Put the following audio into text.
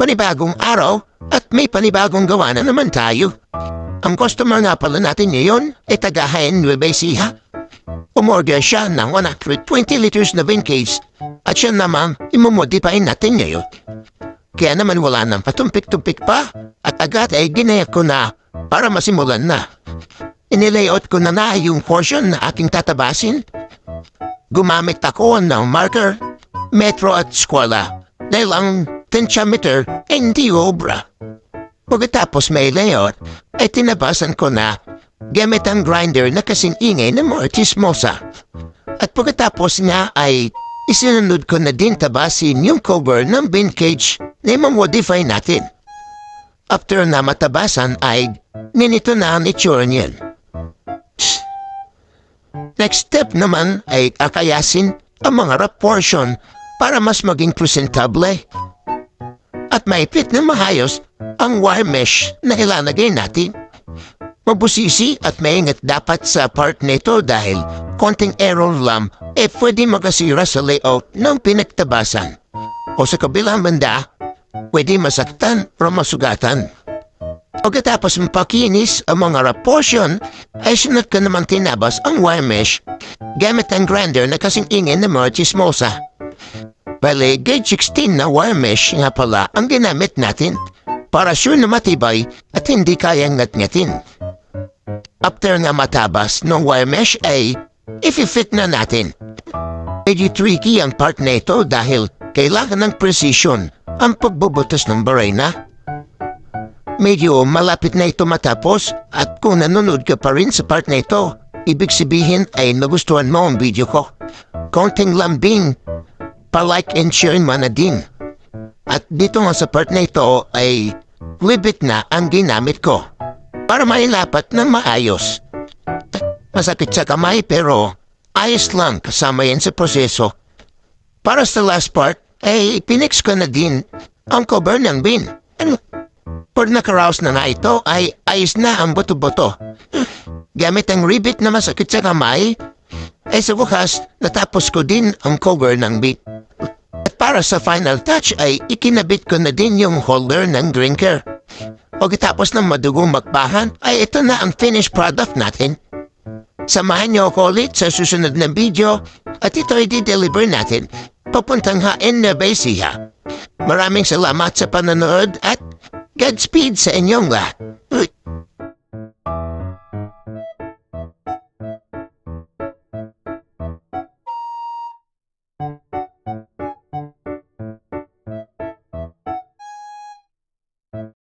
panibagong araw at may panibagong gawa na naman tayo. Ang customer nga pala natin ngayon ay taga-Jaén Nueva Ecija. Umorder siya ng 120 liters na vintage at siya naman imomodify natin ngayon. Kaya naman wala nang patumpik-tumpik pa at agad ay ginaya ko na para masimulan na. Inilayout ko na yung portion na aking tatabasin. Gumamit ako ng marker, metro at skwala dahil ang tensiometer ay hindi obra. Pagkatapos may layout ay tinabasan ko na gamit ang grinder na kasing ingay ng Mortis Mosa. At pagkatapos nga ay isinunod ko na din tabasin yung cover ng bin cage na imamodify natin. After na matabasan ay ninito na ang itsura niyan. Next step naman ay akayasin ang mga wrap portion para mas maging presentable. At maipit na mahayos ang wire mesh na ilalagay natin. Mabusisi at maingat dapat sa part nito dahil konting error lang pwede makasira sa layout ng pinagtabasan. O sa kabilang banda, pwede masaktan o masugatan. Pagkatapos mapakinis ang mga wrap portion, ay sunod ka naman tinabas ang wire mesh gamit ang grinder na kasing ingay ng Mortis Mosa. Bale, gauge 16 na wire mesh nga pala ang ginamit natin para sure na matibay at hindi kayang ngat-ngatin. After nga matabas ng wire mesh ay i-fit na natin. Medyo tricky ang part na ito dahil kailangan ng precision ang pagbubutas ng barena. Medyo malapit na ito matapos at kung nanonood ka pa rin sa part na ito, ibig sabihin ay nagustuhan mo ang video ko. Konting lambing, pa-like and share mo na din. At dito nga sa part na ito ay libit na ang ginamit ko para mailapat ng maayos. Masakit sa kamay pero ayos lang kasama yan sa proseso. Para sa last part ay pinix ko na din ang cover ng bin. Pag nakaraos na ito ay ayos na ang boto-boto. Gamit ang ribbit na masakit sa kamay ay sa bukas natapos ko din ang cover ng bin. At para sa final touch ay ikinabit ko na din yung holder ng drinker. Pagkatapos ng madugong magbahan ay ito na ang finished product natin. Samahan niyo ako ulit sa susunod na video at ito ay di-deliver natin papuntang Jaén Nueva Ecija. Maraming salamat sa panonood at Godspeed sa inyong lahat.